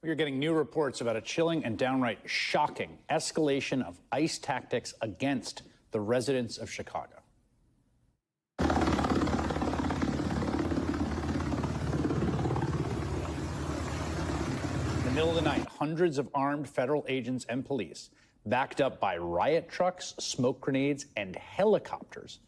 We are getting new reports about a chilling and downright shocking escalation of ICE tactics against the residents of Chicago. In the middle of the night, hundreds of armed federal agents and police, backed up by riot trucks, smoke grenades, and helicopters,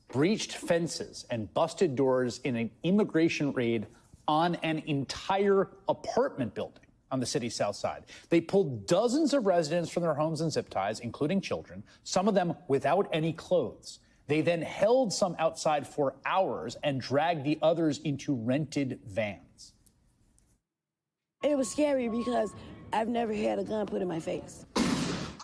breached fences and busted doors in an immigration raid on an entire apartment building on the city's south side. They pulled dozens of residents from their homes and zip ties, including children, some of them without any clothes. They then held some outside for hours and dragged the others into rented vans. It was scary because I've never had a gun put in my face.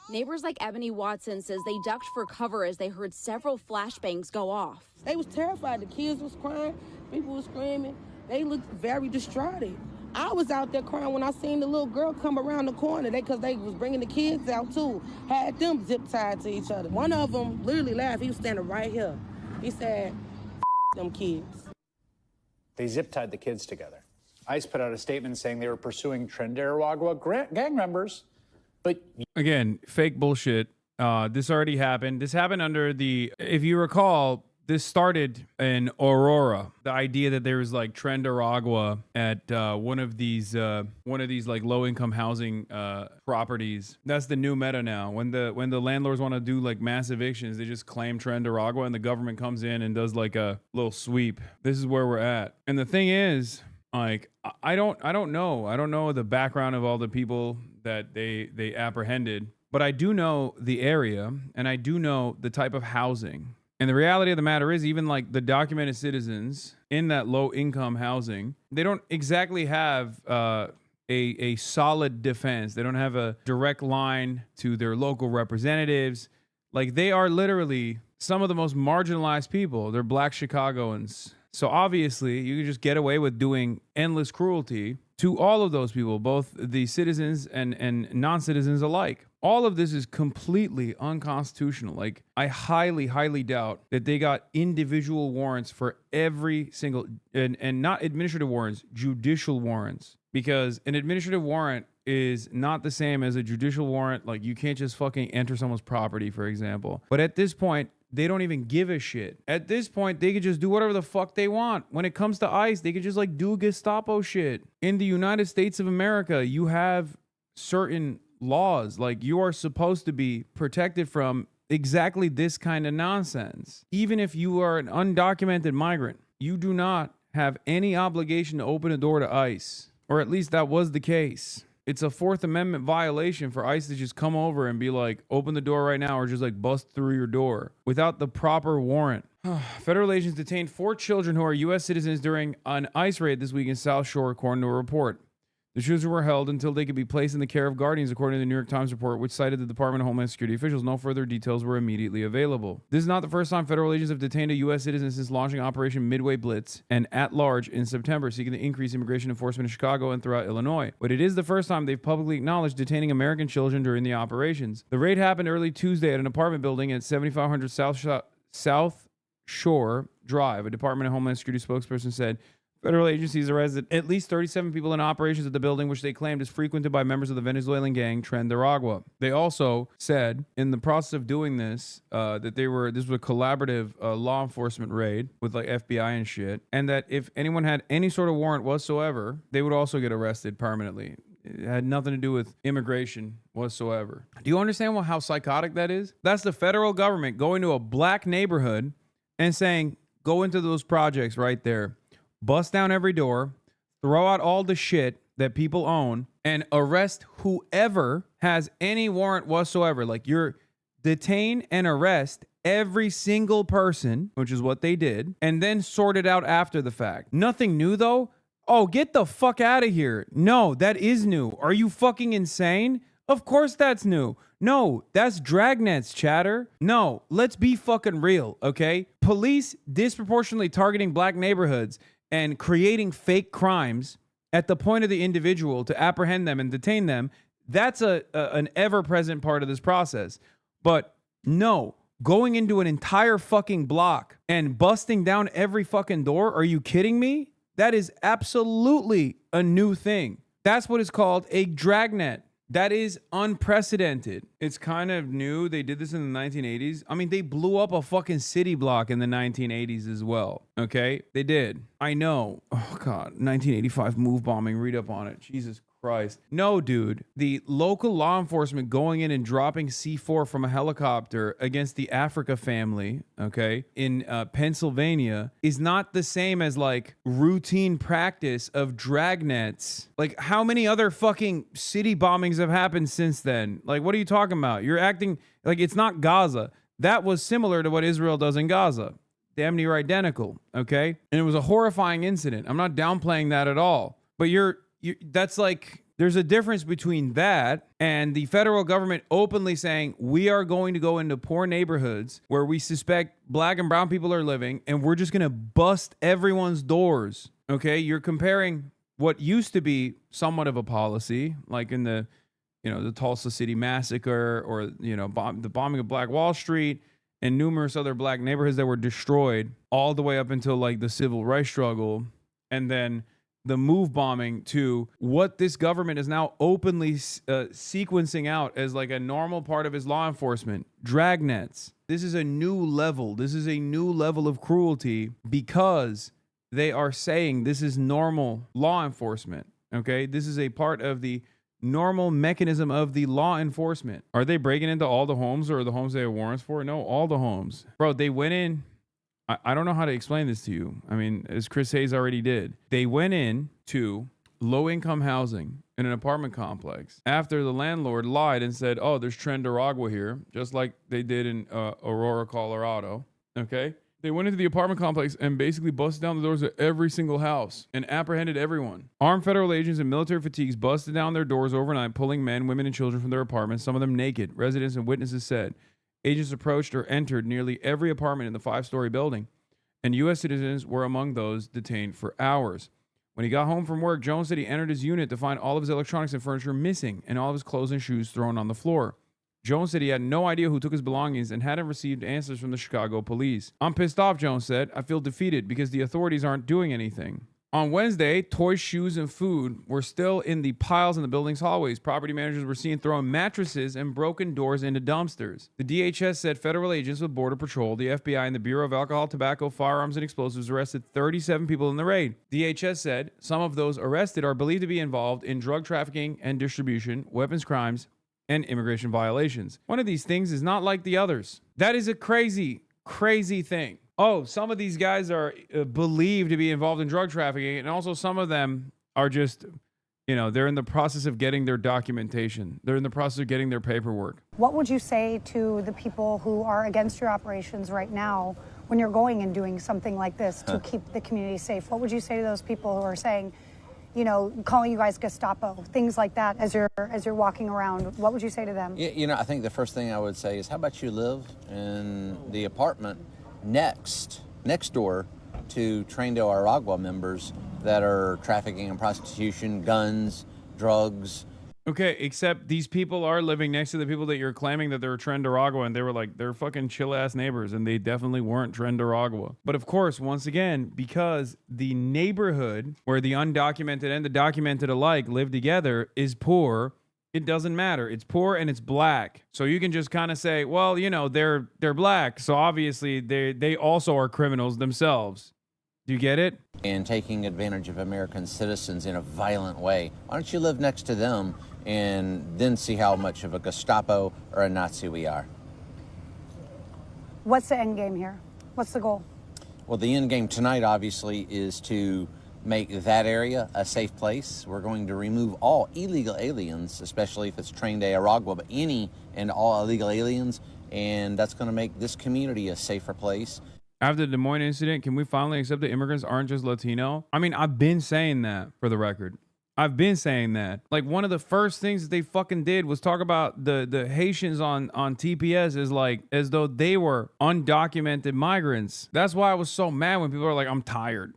Neighbors like Ebony Watson says they ducked for cover as they heard several flashbangs go off. They was terrified. The kids was crying, people was screaming. They looked very distraught. I was out there crying when I seen the little girl come around the corner. Because they was bringing the kids out too. Had them zip tied to each other. One of them literally laughed. He was standing right here. He said, them kids. They zip tied the kids together. ICE put out a statement saying they were pursuing Trinidad gang members. But again, fake bullshit. This already happened. This happened under the, if you recall, this started in Aurora. The idea that there was like Trendaragua at one of these like low-income housing properties. That's the new meta now. When the landlords want to do like mass evictions, they just claim Trendaragua, and the government comes in and does like a little sweep. This is where we're at. And the thing is, like, I don't know the background of all the people that they apprehended, but I do know the area, and I do know the type of housing. And the reality of the matter is, even like the documented citizens in that low income housing, they don't exactly have a solid defense. They don't have a direct line to their local representatives. Like, they are literally some of the most marginalized people. They're Black Chicagoans. So obviously you can just get away with doing endless cruelty to all of those people, both the citizens and non-citizens alike. All of this is completely unconstitutional. Like, I highly, highly doubt that they got individual warrants for every single, and not administrative warrants, judicial warrants. Because an administrative warrant is not the same as a judicial warrant. Like, you can't just fucking enter someone's property, for example. But at this point, they don't even give a shit. At this point, they could just do whatever the fuck they want. When it comes to ICE, they could just like do Gestapo shit. In the United States of America, you have certain laws. Like, you are supposed to be protected from exactly this kind of nonsense. Even if you are an undocumented migrant, you do not have any obligation to open a door to ICE. Or at least that was the case. It's a Fourth Amendment violation for ICE to just come over and be like, open the door right now, or just like bust through your door without the proper warrant. Federal agents detained 4 children who are U.S. citizens during an ICE raid this week in South Shore, according to a report. The children were held until they could be placed in the care of guardians, according to the New York Times report, which cited the Department of Homeland Security officials. No further details were immediately available. This is not the first time federal agents have detained a U.S. citizen since launching Operation Midway Blitz and At Large in September, seeking to increase immigration enforcement in Chicago and throughout Illinois. But it is the first time they've publicly acknowledged detaining American children during the operations. The raid happened early Tuesday at an apartment building at 7500 South Shore Drive. A Department of Homeland Security spokesperson said federal agencies arrested at least 37 people in operations at the building, which they claimed is frequented by members of the Venezuelan gang Trendaragua. They also said in the process of doing this, that this was a collaborative law enforcement raid with like FBI and shit, and that if anyone had any sort of warrant whatsoever, they would also get arrested permanently. It had nothing to do with immigration whatsoever. Do you understand how psychotic that is? That's the federal government going to a black neighborhood and saying, go into those projects right there, bust down every door, throw out all the shit that people own, and arrest whoever has any warrant whatsoever. Like, you're detain and arrest every single person, which is what they did, and then sort it out after the fact. Nothing new, though. Oh, get the fuck out of here. No, that is new. Are you fucking insane? Of course that's new. No, that's dragnets, chatter. No, let's be fucking real, okay? Police disproportionately targeting black neighborhoods and creating fake crimes at the point of the individual to apprehend them and detain them, that's an ever-present part of this process. But no, going into an entire fucking block and busting down every fucking door, are you kidding me? That is absolutely a new thing. That's what is called a dragnet. That is unprecedented. It's kind of new. They did this in the 1980s. I mean, they blew up a fucking city block in the 1980s as well. Okay? They did. I know. Oh, God. 1985 move bombing. Read up on it. Jesus Christ. No, dude. The local law enforcement going in and dropping C4 from a helicopter against the Africa family, okay, in Pennsylvania is not the same as like routine practice of dragnets. Like, how many other fucking city bombings have happened since then? Like, what are you talking about? You're acting like it's not Gaza. That was similar to what Israel does in Gaza. Damn near identical, okay? And it was a horrifying incident. I'm not downplaying that at all. But that's like, there's a difference between that and the federal government openly saying, we are going to go into poor neighborhoods where we suspect black and brown people are living, and we're just going to bust everyone's doors. Okay. You're comparing what used to be somewhat of a policy, like in the Tulsa City massacre, or, the bombing of Black Wall Street and numerous other black neighborhoods that were destroyed all the way up until like the civil rights struggle. And then the move bombing, to what this government is now openly sequencing out as like a normal part of his law enforcement. Dragnets. This is a new level. This is a new level of cruelty because they are saying this is normal law enforcement. Okay. This is a part of the normal mechanism of the law enforcement. Are they breaking into all the homes, or the homes they have warrants for? No, all the homes. Bro, they went in. I don't know how to explain this to you. I mean, as Chris Hayes already did, they went in to low-income housing in an apartment complex after the landlord lied and said, oh, there's Tren de Aragua here, just like they did in Aurora, Colorado. Okay? They went into the apartment complex and basically busted down the doors of every single house and apprehended everyone. Armed federal agents in military fatigues busted down their doors overnight, pulling men, women, and children from their apartments, some of them naked. Residents and witnesses said agents approached or entered nearly every apartment in the 5-story building, and U.S. citizens were among those detained for hours. When he got home from work, Jones said he entered his unit to find all of his electronics and furniture missing and all of his clothes and shoes thrown on the floor. Jones said he had no idea who took his belongings and hadn't received answers from the Chicago police. I'm pissed off, Jones said. I feel defeated because the authorities aren't doing anything. On Wednesday, toys, shoes, and food were still in the piles in the building's hallways. Property managers were seen throwing mattresses and broken doors into dumpsters. The DHS said federal agents with Border Patrol, the FBI, and the Bureau of Alcohol, Tobacco, Firearms, and Explosives arrested 37 people in the raid. DHS said some of those arrested are believed to be involved in drug trafficking and distribution, weapons crimes, and immigration violations. One of these things is not like the others. That is a crazy, crazy thing. Oh, some of these guys are believed to be involved in drug trafficking, and also some of them are just, they're in the process of getting their documentation. They're in the process of getting their paperwork. What would you say to the people who are against your operations right now when you're going and doing something like this to keep the community safe? What would you say to those people who are saying, calling you guys Gestapo, things like that, as you're walking around? What would you say to them? I think the first thing I would say is, how about you live in the apartment next door to Tren de Aragua members that are trafficking and prostitution, guns, drugs. Okay, except these people are living next to the people that you're claiming that they're Tren de Aragua, and they were like, they're fucking chill-ass neighbors, and they definitely weren't Tren de Aragua. But of course, once again, because the neighborhood where the undocumented and the documented alike live together is poor, it doesn't matter. It's poor and it's black. So you can just kind of say, well, they're black, so obviously they also are criminals themselves. Do you get it? And taking advantage of American citizens in a violent way. Why don't you live next to them and then see how much of a Gestapo or a Nazi we are? What's the end game here? What's the goal? Well, the end game tonight, obviously, is to make that area a safe place. We're going to remove all illegal aliens, especially if it's Tren de Aragua, but any and all illegal aliens, and that's going to make this community a safer place. After the Des Moines incident, can we finally accept that immigrants aren't just Latino? I mean, I've been saying that, for the record. I've been saying that. Like, one of the first things that they fucking did was talk about the Haitians on TPS as though they were undocumented migrants. That's why I was so mad when people are like, I'm tired.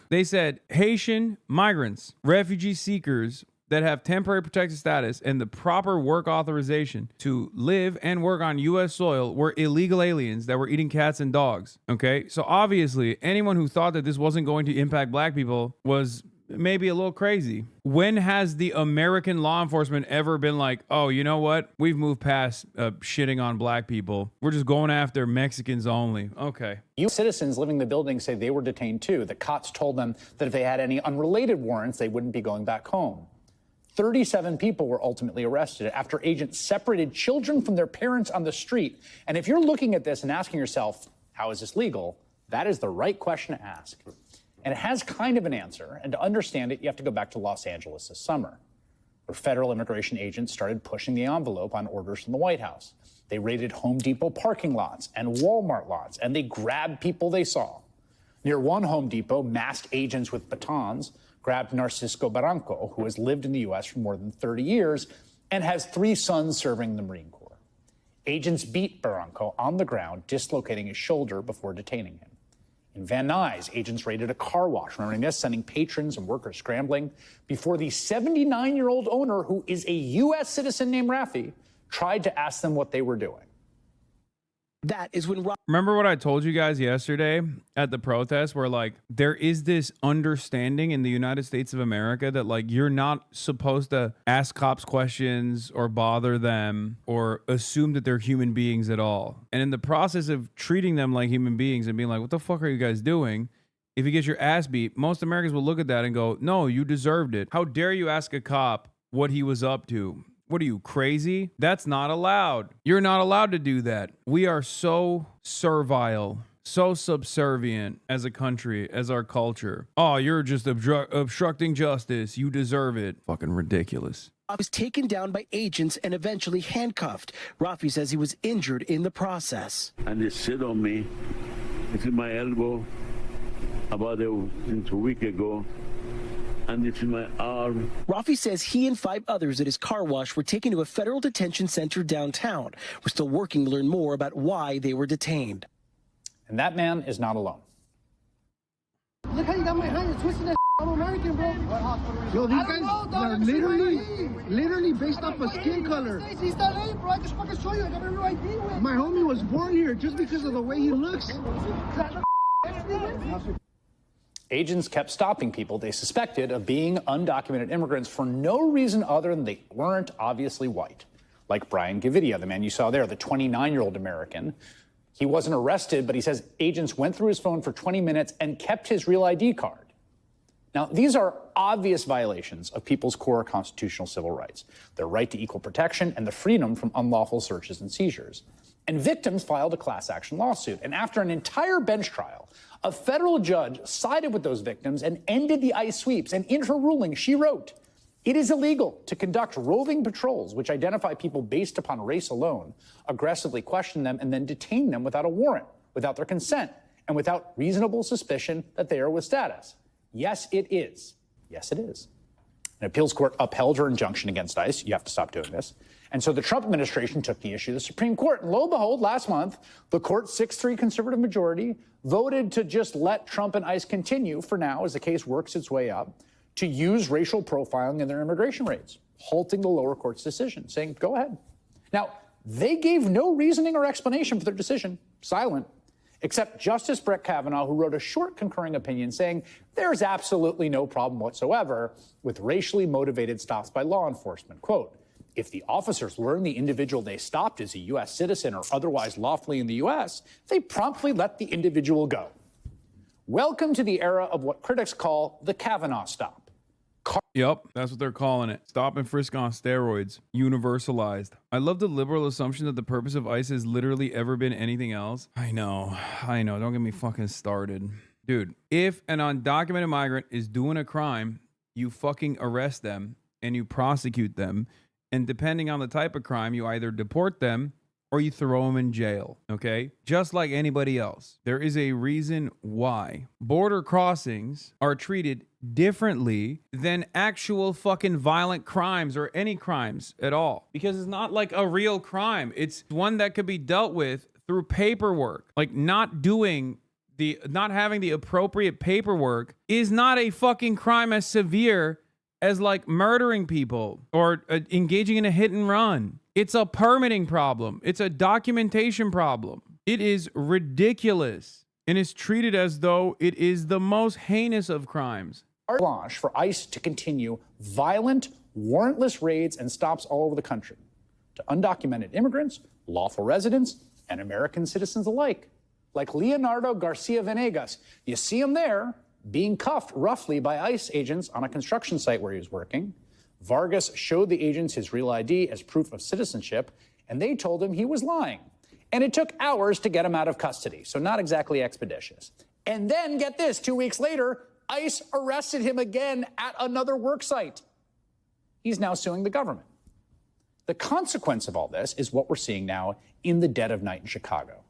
They said Haitian migrants, refugee seekers that have temporary protected status and the proper work authorization to live and work on U.S. soil were illegal aliens that were eating cats and dogs. Okay, so obviously anyone who thought that this wasn't going to impact black people was maybe a little crazy. When has the American law enforcement ever been like, oh, you know what? We've moved past shitting on black people. We're just going after Mexicans only. Okay. U.S. citizens living in the building say they were detained too. The cops told them that if they had any unrelated warrants, they wouldn't be going back home. 37 people were ultimately arrested after agents separated children from their parents on the street. And if you're looking at this and asking yourself, how is this legal? That is the right question to ask. And it has kind of an answer. And to understand it, you have to go back to Los Angeles this summer, where federal immigration agents started pushing the envelope on orders from the White House. They raided Home Depot parking lots and Walmart lots, and they grabbed people they saw. Near one Home Depot, masked agents with batons grabbed Narcisco Barranco, who has lived in the U.S. for more than 30 years and has 3 sons serving in the Marine Corps. Agents beat Barranco on the ground, dislocating his shoulder before detaining him. In Van Nuys, agents raided a car wash, remembering this, sending patrons and workers scrambling before the 79-year-old owner, who is a U.S. citizen named Rafi, tried to ask them what they were doing. That is when... Remember what I told you guys yesterday at the protest, where like there is this understanding in the United States of America that like you're not supposed to ask cops questions or bother them or assume that they're human beings at all. And in the process of treating them like human beings and being like, what the fuck are you guys doing? If you get your ass beat, most Americans will look at that and go, no, you deserved it. How dare you ask a cop what he was up to? What are you, crazy? That's not allowed. You're not allowed to do that. We are so servile, so subservient as a country, as our culture. Oh, you're just obstructing justice. You deserve it. Fucking ridiculous. Was taken down by agents and eventually handcuffed. Rafi says he was injured in the process. And they sit on me. It's in my elbow about a week ago. And it's in my arm. Rafi says he and 5 others at his car wash were taken to a federal detention center downtown. We're still working to learn more about why they were detained. And that man is not alone. Look how you got my hand. You're twisting that. I'm American, bro. Yo, these guys are literally based off of skin color. He's LA, bro. I can fucking show you. I got my real ID with. My homie was born here just because of the way he looks. Agents kept stopping people they suspected of being undocumented immigrants for no reason other than they weren't obviously white. Like Brian Gavidia, the man you saw there, the 29-year-old American. He wasn't arrested, but he says agents went through his phone for 20 minutes and kept his real ID card. Now, these are obvious violations of people's core constitutional civil rights, their right to equal protection and the freedom from unlawful searches and seizures. And victims filed a class action lawsuit. And after an entire bench trial, a federal judge sided with those victims and ended the ICE sweeps. And in her ruling, she wrote, "It is illegal to conduct roving patrols which identify people based upon race alone, aggressively question them, and then detain them without a warrant, without their consent, and without reasonable suspicion that they are with status." Yes, it is. Yes, it is. An appeals court upheld her injunction against ICE. You have to stop doing this. And so the Trump administration took the issue to the Supreme Court. And lo and behold, last month, the court's 6-3 conservative majority voted to just let Trump and ICE continue for now, as the case works its way up, to use racial profiling in their immigration raids, halting the lower court's decision, saying, go ahead. Now, they gave no reasoning or explanation for their decision, silent, except Justice Brett Kavanaugh, who wrote a short concurring opinion saying there's absolutely no problem whatsoever with racially motivated stops by law enforcement. Quote, "If the officers learn the individual they stopped is a U.S. citizen or otherwise lawfully in the U.S., they promptly let the individual go." Welcome to the era of what critics call the Kavanaugh stop. Yep, that's what they're calling it. Stop and frisk on steroids. Universalized. I love the liberal assumption that the purpose of ICE has literally ever been anything else. I know. Don't get me fucking started. Dude, if an undocumented migrant is doing a crime, you fucking arrest them and you prosecute them. And depending on the type of crime, you either deport them or you throw them in jail, okay? Just like anybody else. There is a reason why border crossings are treated differently than actual fucking violent crimes or any crimes at all. Because it's not like a real crime. It's one that could be dealt with through paperwork. Like not having the appropriate paperwork is not a fucking crime as severe as like murdering people or engaging in a hit and run. It's a permitting problem. It's a documentation problem. It is ridiculous and is treated as though it is the most heinous of crimes. carte blanche for ICE to continue violent, warrantless raids and stops all over the country to undocumented immigrants, lawful residents, and American citizens alike, like Leonardo Garcia Venegas. You see him there, being cuffed roughly by ICE agents on a construction site where he was working. Vargas showed the agents his real ID as proof of citizenship, and they told him he was lying. And it took hours to get him out of custody, so not exactly expeditious. And then, get this, 2 weeks later, ICE arrested him again at another work site. He's now suing the government. The consequence of all this is what we're seeing now in the dead of night in Chicago.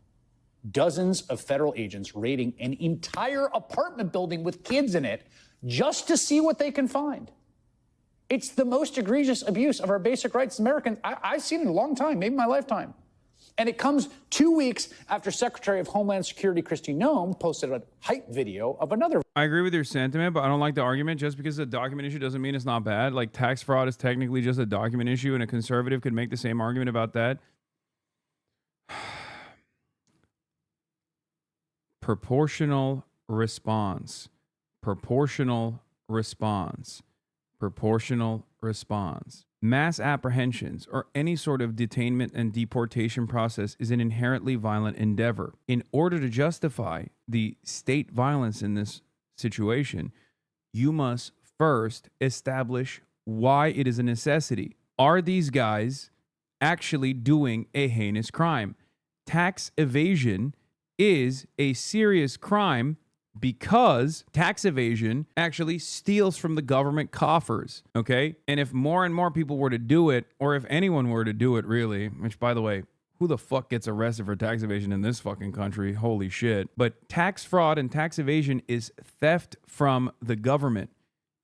Dozens of federal agents raiding an entire apartment building with kids in it just to see what they can find. It's the most egregious abuse of our basic rights as Americans I've seen in a long time, maybe my lifetime. And it comes 2 weeks after Secretary of Homeland Security Kristi Noem posted a hype video of another. I agree with your sentiment, but I don't like the argument. Just because it's a document issue doesn't mean it's not bad. Like, tax fraud is technically just a document issue, and a conservative could make the same argument about that. Proportional response. Proportional response. Proportional response. Mass apprehensions or any sort of detainment and deportation process is an inherently violent endeavor. In order to justify the state violence in this situation, you must first establish why it is a necessity. Are these guys actually doing a heinous crime? Tax evasion is a serious crime because tax evasion actually steals from the government coffers, okay? And if more and more people were to do it, or if anyone were to do it, really, which, by the way, who the fuck gets arrested for tax evasion in this fucking country? Holy shit. But tax fraud and tax evasion is theft from the government.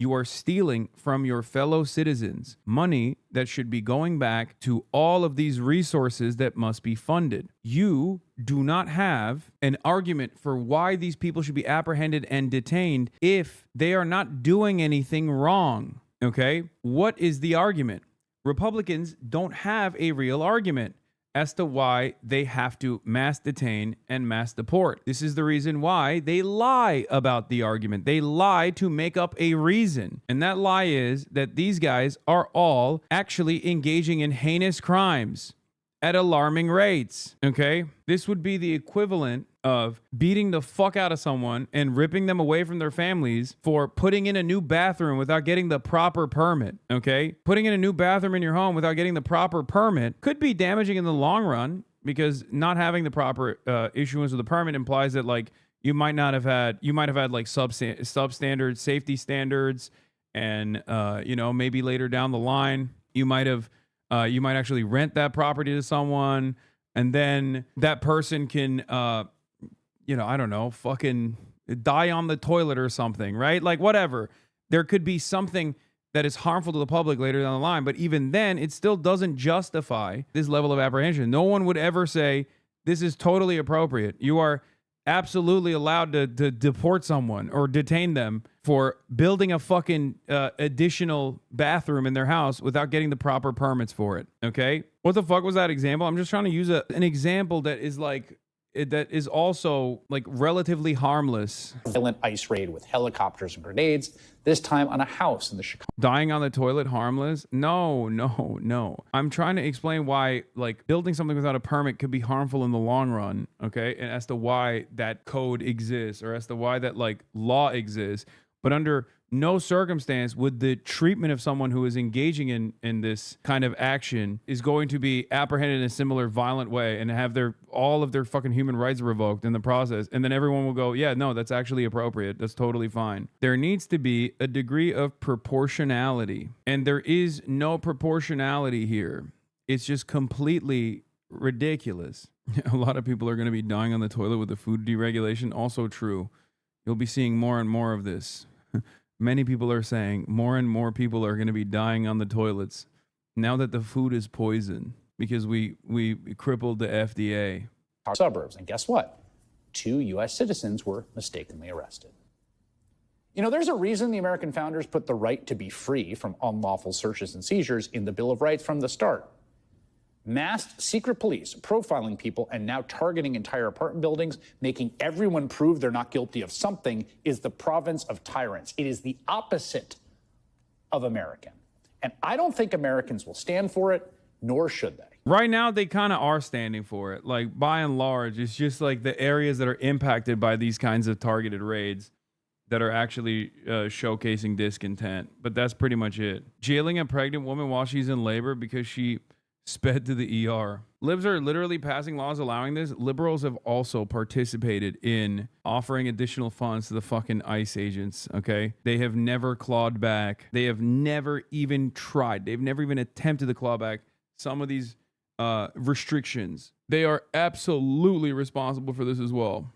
You are stealing from your fellow citizens money that should be going back to all of these resources that must be funded. You do not have an argument for why these people should be apprehended and detained if they are not doing anything wrong. Okay? What is the argument? Republicans don't have a real argument as to why they have to mass detain and mass deport. This is the reason why they lie about the argument. They lie to make up a reason. And that lie is that these guys are all actually engaging in heinous crimes at alarming rates. Okay? This would be the equivalent of beating the fuck out of someone and ripping them away from their families for putting in a new bathroom without getting the proper permit, okay? Putting in a new bathroom in your home without getting the proper permit could be damaging in the long run, because not having the proper issuance of the permit implies that, like, you might have had like substandard safety standards, and maybe later down the line you might actually rent that property to someone, and then that person can I don't know, fucking die on the toilet or something, right? Like, whatever. There could be something that is harmful to the public later down the line, but even then, it still doesn't justify this level of apprehension. No one would ever say, this is totally appropriate. You are absolutely allowed to deport someone or detain them for building a fucking additional bathroom in their house without getting the proper permits for it, okay? What the fuck was that example? I'm just trying to use an example that is like, that is also like relatively harmless. Violent ICE raid with helicopters and grenades, this time on a house in the Chicago. Dying on the toilet harmless? No. I'm trying to explain why, like, building something without a permit could be harmful in the long run, okay? And as to why that code exists, or as to why that, like, law exists. But under no circumstance would the treatment of someone who is engaging in this kind of action is going to be apprehended in a similar violent way and have all of their fucking human rights revoked in the process. And then everyone will go, yeah, no, that's actually appropriate. That's totally fine. There needs to be a degree of proportionality, and there is no proportionality here. It's just completely ridiculous. A lot of people are going to be dying on the toilet with the food deregulation. Also true. You'll be seeing more and more of this. Many people are saying more and more people are going to be dying on the toilets now that the food is poison because we crippled the FDA. Suburbs. And guess what? 2 U.S. citizens were mistakenly arrested. You know, there's a reason the American founders put the right to be free from unlawful searches and seizures in the Bill of Rights from the start. Masked secret police profiling people and now targeting entire apartment buildings, making everyone prove they're not guilty of something, is the province of tyrants. It is the opposite of American. And I don't think Americans will stand for it, nor should they. Right now, they kind of are standing for it. Like, by and large, it's just like the areas that are impacted by these kinds of targeted raids that are actually showcasing discontent. But that's pretty much it. Jailing a pregnant woman while she's in labor because she sped to the ER. Libs are literally passing laws allowing this. Liberals have also participated in offering additional funds to the fucking ICE agents, okay? They have never clawed back. They have never even tried. They've never even attempted to claw back some of these restrictions. They are absolutely responsible for this as well.